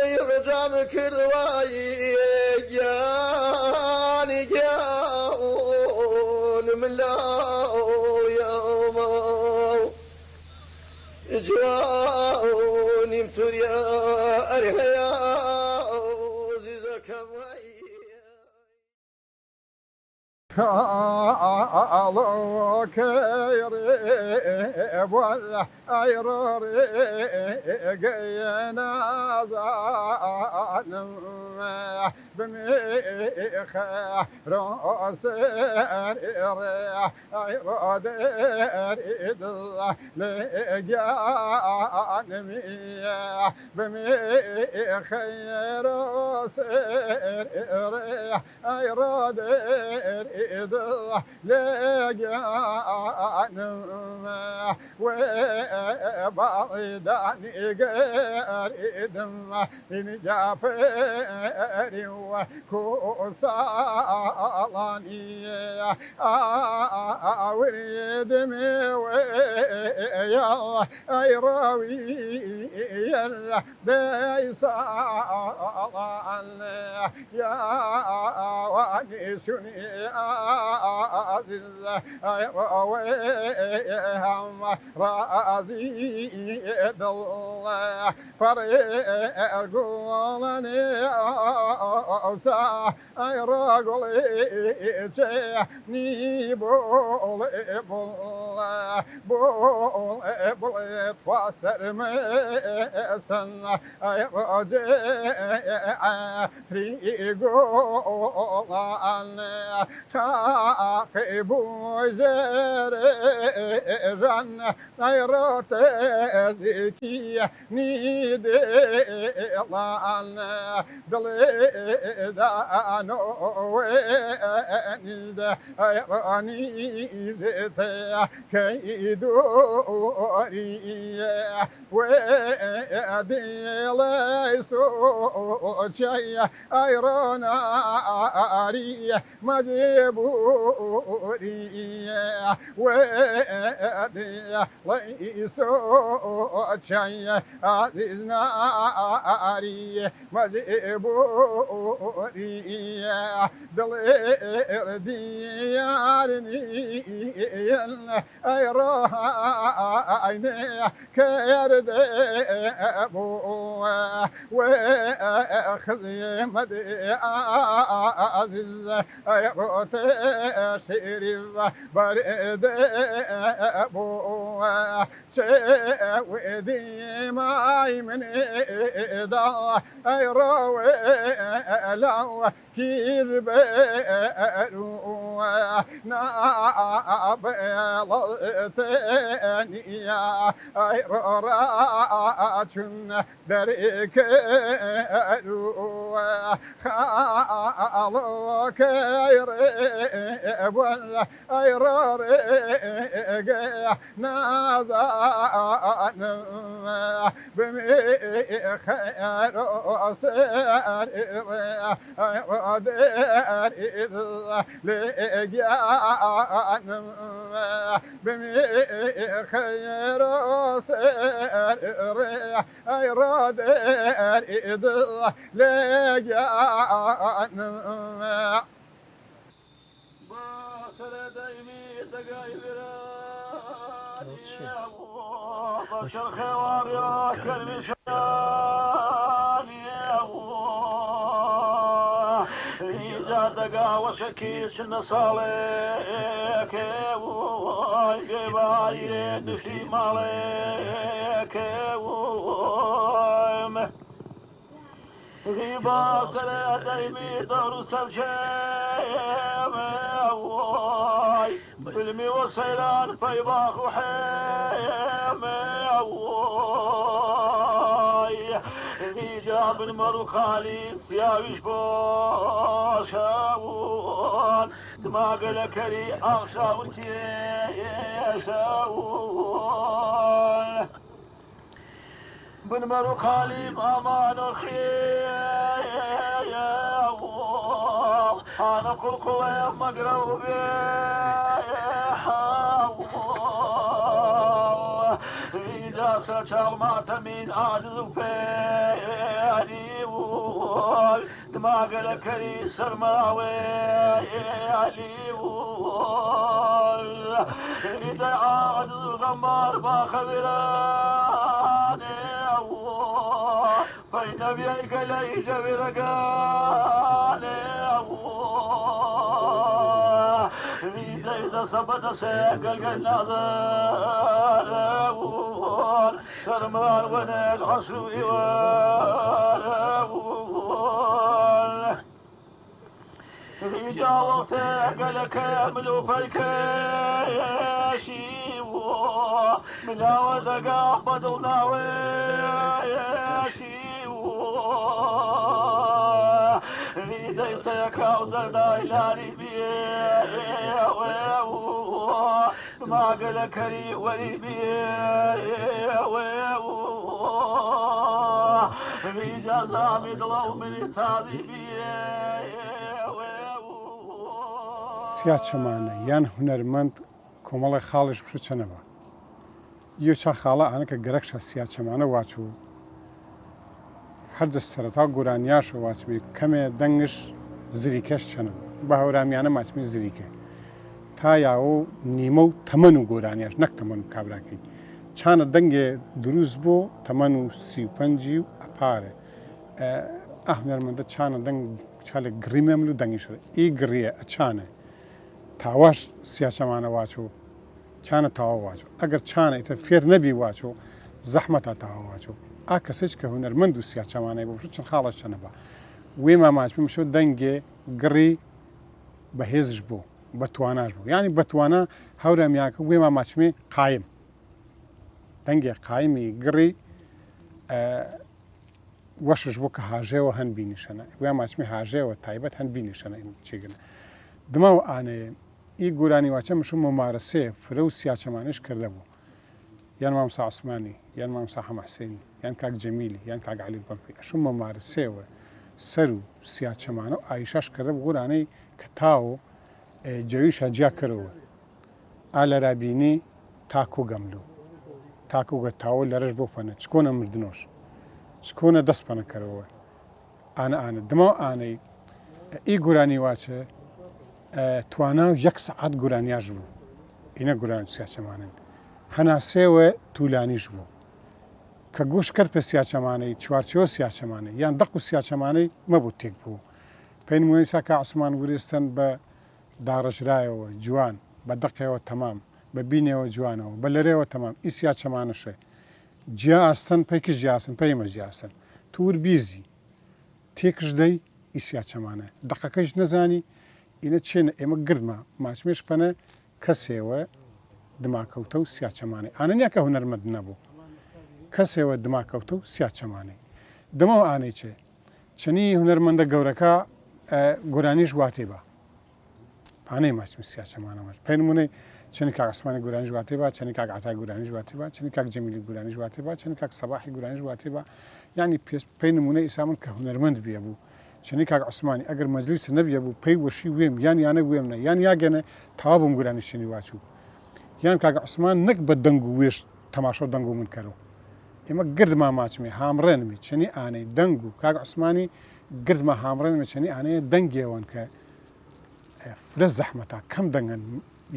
يرجع مكر واي جاني جاون من لاو يوم جاوني متوريا أريها زيزا كمي الله كيريب ولا عيروري قينا زانم بميخ روسير عيرود ريد لجانمي بميخ روسير عيرود لجانم وبعيداني قريدم إن جابري وكوسالاني وريدمي ويا أيروي بيسالان يا وانسني عزيز رويهم رازي الله فرقولني أوسع رجلي ني بول تفسر مسن رجع تريقولن خاخب وزرجن غيرت ذكي نيد لان دلدانو ونيد راني زت كيدوري ودي ليسو شيء ايرونا اري مجبوري ودي ليسو شيء عزيزنا اري مجبوري دل ديارني ايروها عيني كيرد ابو وخزي مدي عزيز ايروت شريف برد ابو شودي ماي من ادا ايروي لو كيرب نابلتنيا ايروراتشن دريك خالوك يريب يروريق نازان بمي خير وسير ودير لقيان بمي خير وسير يرودير لقيان بشر خوار يا كرمشان يا إذا دقا وشكيش نصالك وقبايل نشتي مالك غيبا سلا دايمي دور سلشيم فيلمي وسيلان فيباخ وحيم جاب المرو خالي يا ويشبوشاون دماغ لكري أغشاون تيشاون بن مرو خالي أمان الخير أنا قلقل مقرب إذا سجل ما تمين عاجز فيني دماغ لكري سرماوي إذا عاجز غمار ما خبراني فإن بيك ليس برقاني إذا ثبت سيقل النظر سرمار ونال حصر إيوان إذا وقتك لك يمل فالكاشي من عودك أحمد الناوياشي إذا يتكاو زردا إلى ربيه ما قال كري ولبيه إذا زامد الله من سیا چەمانە یان هونەرمەند کۆمەڵی خاڵش بشو چەنەوە یو چا خاڵە ئەنەکە گەرەکشە سیا چەمانە واچوو هەردە سەرەتا گۆرانیاشە واچبی کەمێ دەنگش زریکەش چەنەوە بە هەورامیانە ماچمی زریکە تا یاوە نیمە و تەمەن و گۆرانیاش نەک تەمەن و کابراکەی چانە دەنگێ دروست بۆ تەمەن و 35 و ئەپارە هونەرمەندە چانە دەنگ چالێ گریمەمل و دەنگیشە ئی گڕیە ئەچانە تاواش سیا چەمانە واچوو چانە تاوا واچوو ئەگەر چانە ئیتر فێر نەبی واچوو زەحمەتە تاوا واچوو ئا کەسێک کە هونەرمەند و سیا چەمانەی بۆ چەند خاڵەش چەنەبە وێ ماماچ بمشۆ دەنگێ گڕی بەهێزش بوو بە تواناش بوو یعنی بەتوانە هەورامیاکە وێ ماماچمێ قایم دەنگێ قایمی گڕی وەشش بۆ کە هاژێەوە هەن بینیشەنە وێ ماچمی هاژێەوە تایبەت هەن بینیشەنە چێگرن دماوە ئانەیە ئی گۆرانی واچە مشم ممارەسێ فرە و سیا چەمانش کردە بوو یان مامسا عوسمانی یان مامسا حەمەحسێنی یان کاک جەمیلی یان کاک عەلی بەڵقی ئەشم ممارەسێوە سەر و سیا چەمانە و ئایشاش کردە بوو گۆرانەی کە تاو جەویشە جیا کردەوە ئا لەرابینی تاکو گەملو تاکو گە تاوە لەرەش بۆ پەنە چکۆنە مردنۆش چکۆنە دەست پەنەکەرەوە ئانە دماوە ئانەی ئی گۆرانی واچە توانا و 1 سەعات گۆرانیاش بوو ئینە گۆرانی سیا چەمانن هەناسێوە توولانیش بوو کە گۆش کرد پێ سیا چەمانەی چوارچەوە سیا چەمانەی یان دەق و سیا چەمانەی مەبوو تێک بوو پێی نمونەی ساکە عوسمان وریستن بە داڕژرایەوە جوان بە دەقێەوە تەمام بە بینێەوە جوانەوە بە لەرێەوە تەمام ئی سیا چەمانەشە جیا ئاستن پێیکش جیاسن پێیمە جیاسن توور بیزی تێکش دەی ئی سیا چەمانە دەقەکەش نەزانی ئینە چێنە ئێمە گرمە ماچمێش پەنە کەسێوە دماکەوتە و سیا چەمانەی ئانەنیا کە هونەرمەند نەبوو کەسێوە دماکەوتە و سیا چەمانەی دمەوە ئانەی چێ چنی هونەرمەندە گەورەکە گۆرانیش واتێ بە پانەی ماچمی سیاچەمانەمەش پێی نمونەی چنی کاک عوسمانی گۆرانیش واتێ بە چنی کاک عەتای گۆرانیش واتێ بە چنی کاک جەمیلی گۆرانیش واتێ بە چنی کاک سەباحی گۆرانیش واتێ بە یعنی پێی نمونەی ئیسا من کە هونەرمەند بێ بوو چنی کاک عوسمانی ئەگەر مەجلیسە نەبیە بوو پێی وەشی وێم یان یانە وێمنە یان یاگەنە تەوا بم گۆرانی شینی واچوو یان کاک عوسمان نەک بە دەنگ و وێش تەماشا دەنگ و من کەرەوە ئێمە گردما ماچمی هامڕێنمی چنی ئانەی دەنگ و کاک عوسمانی گردمە هامڕێنمە چنی ئانەیە دەنگێوان کە فرە زەحمەتە کەم دەنگن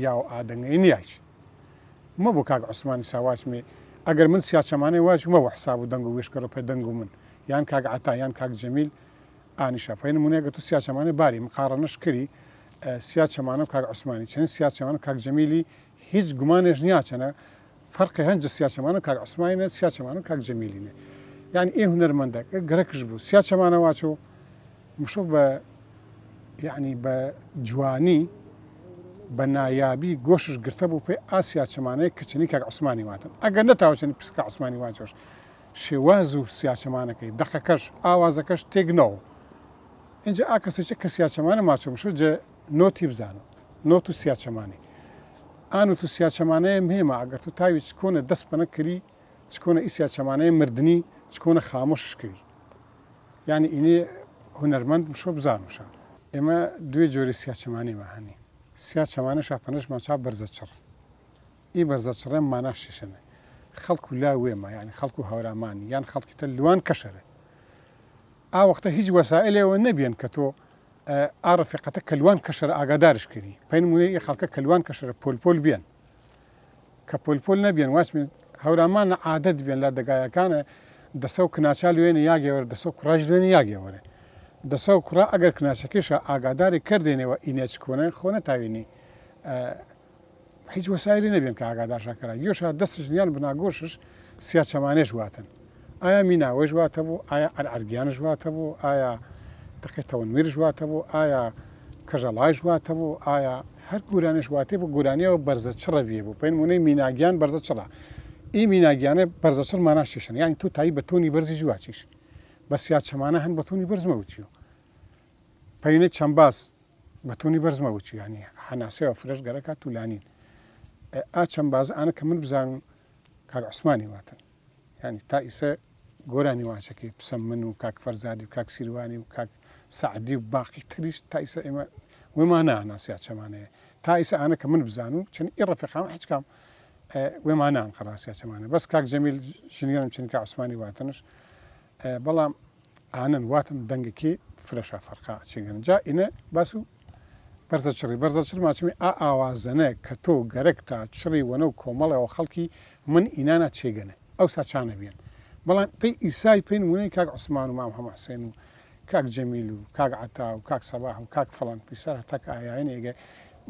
یا و ئادەنگی نیایش مە بۆ کاک عوسمانی ساواچمێ ئەگەر من سیاچەمانەی واچ مەوە حساب و دەنگ و وێشکەڕە پێ دەنگ و من یان کاک عەتا یان کاک جەمیل ئانیشە پێی نمونەیەگە تو سیاچەمانەی باری مقارەنەش کردی سیاچەمانە و کاک عوسمانی چەند سیاچەمانە کاک جەمیلی هیچ گومانێش نییە چەنە فەرقی هەنجە سیاچەمانە کاک عوسمانینە سیاچەمانە کاک جەمیلینە یعنی ئێ هونەرمەندە گەرەکش بوو سیاچەمانە واچۆ مشۆ بە یعنی بە جوانی بە نایابی گۆشش گرتە بوو پێی ئاسیاچەمانەیە کچنی کاک عوسمانی واتن ئەگەر نەتاوەچنی پسکە عوسمانی واچۆش شێواز و سیاچەمانەکەی دەقەکەش ئاوازەکەش تێکنەوە اینجا ئا کەسێکە کە سیاچەمانە ماچۆ مشۆ جە نۆتی بزانە نۆت و سیاچەمانی ئان و تو سیاچەمانەیە مهمە ئەگەر تو تاوی چکۆنە دەست پەنە کردی چکۆنە ئی سیاچەمانەیە مردنی چکۆنە خامۆشش کردی یعنی ئینێ هونەرمەند مشۆ بزانشە ئێمە دوێ جۆری سیاچەمانی ماهانی سیاچەمانە شاپەنەش ماچا بەرزە چڕ ئی بەرزە چڕێ مانا شێشەنە خەڵکو لا وێمە یعنی خەڵکو هەورامانی یان خەڵکی تە لوان کەشەرە ئاوەختە هیچ وەسائلێەوە نەبێن کە تۆ ئارەفقەتە کەلوان کەشەر ئاگادارش کردی پێی نمونەی خەڵکە کەلوان کەشەرە پۆلپۆل بێن کە پۆلپۆل نەبێن واسمی هەورامانە عادەت بێن لە دەگایەکانە دەسە و کناچال وێنە یاگێوەرە دەسە و کوڕاش دوێنە یاگێوەرە دەسە و کوڕا ئەگەر کناچەکەیشە ئاگاداری کردێنەوە ئینێچ کۆنە خۆ نەتاوێنی هیچ وەسایلی نەبێن کە ئاگادارشەکەرا یۆشە دەستش نیان بناگۆشش سیاچەمانێش واتن ئایا میناوەش واتە بوو ئایا ئەرگیانش واتە بوو ئایا تەقێتەوە نوێرش واتە بوو ئایا کەژەڵایش واتە بوو ئایا هەر گورانش واتێ بۆ گورانیەوە بەرزە چڕە بێ بوو پێی نمونەی میناگیان بەرزە چڕە ئی میناگیانە بەرزە چڕ ماناشێشن یانی تو تایی بە تۆنی بەرزی جوواچیش بە سیاچەمانە هەن بە تۆنی بەرزمەوچیو پەینە چەند باس بە تۆنی بەرزمەوچی ینی هەناسەوە فرەش گەرەکە توولانین ئا چەند باز ئانە کە من بزانم کاک عوسمانی واتن ینی تا ئیسە گۆرانی واچەکەی پسە من و کاک فەرزادی و کاک سیروانی و کاک سعدی و باقی تریش تا ئیسە ئێمە وێمان نانا سیاچەمانەیە تا ئیسە ئانە کە من بزانم چەند ئی ڕەفیقام هیچ کام وێمان نان خەڵا سیاچەمانە بەس کاک جەمیل ژنیانم چەند کە عوسمانی واتنش بەڵام ئانن واتم دەنگێکی فرەشە فەرقا چێگەن جا ئینە باس و بەرزە چڕی بەرزە چڕ ماچمی ئاوازەنە کە تۆ گەرەک تا چڕی وەنە و کۆمەڵەوە خەڵکی من ئینانە چێگەنە ئەو ساچانە بێن بەڵام پێی ئیسای پێی نمونەی کاک عوسمان و مام هەموو حوسێن و کاک جەمیل و کاک عەتا و کاک سەباح و کاک فەڵان پیسەر تاک ئایان ئێگە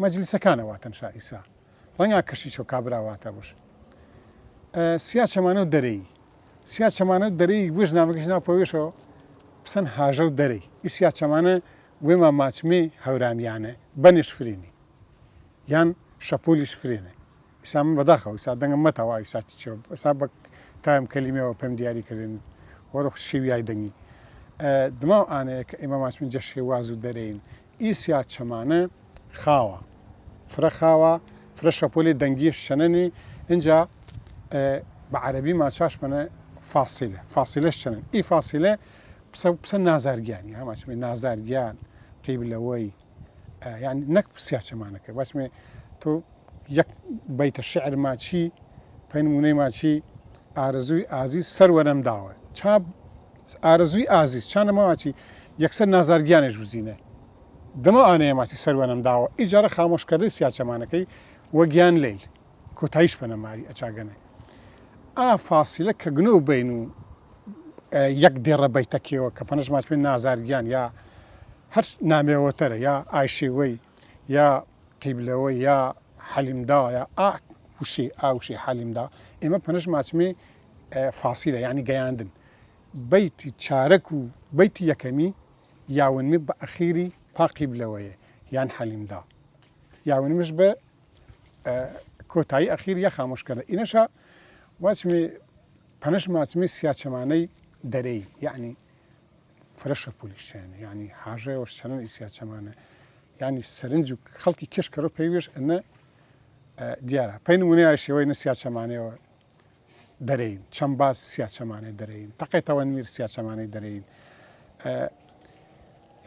مەجلیسەکانە واتن شا ئیسا ڕەنگا کەشی چۆ کابراواتە بوش سیاچەمانە و دەرەی سیاچەمانە و دەرەی وێژ نامەکەش ناپۆوێشەوە پسەن هاژە و دەرەی ئی سیاچەمانە وێمە ماچمێ هەورامیانە بەنیش فرینی یان شەپۆلیش فرێنە ئیسا من بەداخەوە ئیسا دەنگم مەتەوە ئیساتی چێ ئسا بە تایم کەلیمەوە پێم دیاریکردن وەرە شێویای دەنگی دما ئانەیە کە ئێمە ماچمین جە شێواز و دەرەین ئی سیاچەمانە خاوە فرە خاوە فرە شەپۆلی دەنگیش شەنەنی اینجا بە عەرەبی ماچاشمەنە فاسیلە فاسیلەش چەنن ئی فاسیلە پسە نازارگیانی هەماچمێ نازارگیان قیبلەوەی یان نەک سیاچەمانەکە باشمێ تۆ یەک بەیتە شعر ماچی پێی نمونەی ماچی ئارەزووی ئازیز سەروەرەم داوە چا ئارەزووی ئازیز چانەماواچی یەکسەر نازارگیانێش بزینە دەمە ئانەیە ماچی سەروەرەم داوە ئیجارە خامۆشکردەی سیاچەمانەکەی وەگیان لێل کۆتاییش پەنەماری ئەچاگەنە ئا فاسیلە کە گنۆ بین و یەک دێڕە بەیتەکەوە کە پەنەش ماچمێن نازارگیان یا هەر نامێوەتەرە یا ئایشێوەی یا قیبلەوەی یا حەلیمدا یا وشی ئاوشی حەلیمدا ئێمە پەنەش ماچمێ فاسیلە یعنی گەیاندن بەیتی چارەک و بەیتی یەکەمی یاونمی بە ئەخیری پا قیبلەوەیە یان حەلیمدا یاونمیش بە کۆتایی ئەخیر یا خامۆشکردە ئینەشە واچمێ پەنەش ماچمێ سیاچەمانەی دەرەی یعنی فرەشە پۆلیسیانە ینی حاژەوە چەنە ئیسیا چەمانە ینی سەرنج و خەڵکی کشکەڕۆ پێویش ئەنە دیارە پێی نمونەیە شێوەی نسیا چەمانەوە دەرەین چەند باز سیا چەمانەی دەرەین تەقێتەوە نویر سیا چەمانەی دەرەین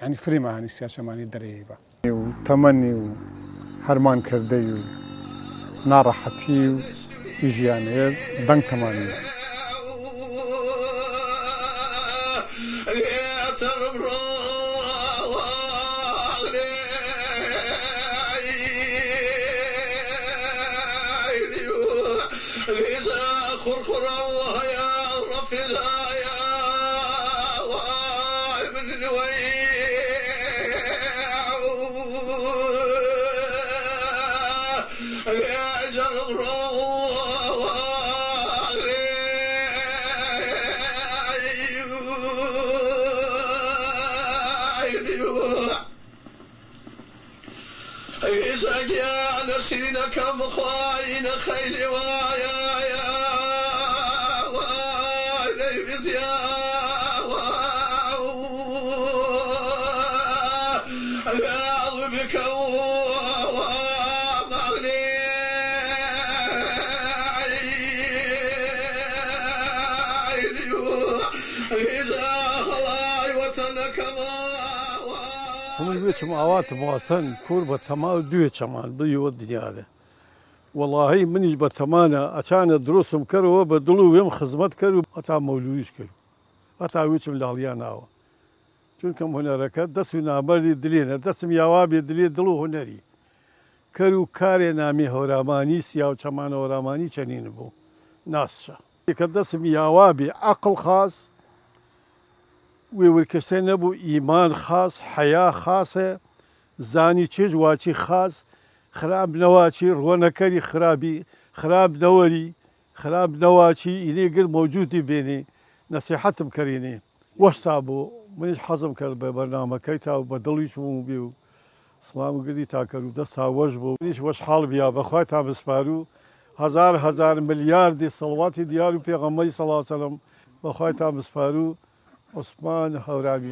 ینی فریمەهانی سیا چەمانی دەرەیە بە و تەمەنی و هەرمان کردەی و ناڕەحەتی و ژیانەیە دەنگ تەمانیە إذا جاء نسينك مخاين خيل ويا يا ويلي بزيا أعوذ بك ومغني إذا خلاي وطنك هەموو دوێ ئاواتم واسەن کوور بە تەما و دوێ چەمان بویەوە دیارە وەڵاهی منیش بە تەمانە ئەچانە دروستم کەرەوە بە دڵ و وێم خزمەت کرد و هەتا مەولویش کرد هەتا وچم لاڵیا ناوە چونکەم هونەرەکە دەست و نامەردی دلێنە دەستم یاوا بێ دلێ دڵ و هونەری کەر و کارێ نامی هەورامانی سیا و چەمانە هەورامانی چەنین بوو ناسشە کە دەستم یاوا بێ عەقڵ خاص وێوەرکەسێ نەبوو ئیمان خاص حەیا خاصە زانی چێژ واچی خاص خراب نەواچی ڕۆنەکەری خرابی خراب نەوەری خراب نەواچی ئینێگر مەوجودی بێنێ نەسیحەتم کەرێنێ وەشتا بوو منیش حەزم کرد بە بەرنامەکەی تا و بە دڵیش بووم بێ و سڵام و گردی تاکەر و دەستا وەش بوو منیش وەش حاڵ بیا بەخوای تا بسپارو هەزار ملیاردی سەڵواتی دیار و پێغەمبەری سەڵڵاهو عەلەیهی وسەلەم بەخوای تا بسپارو عوسمان هەورامی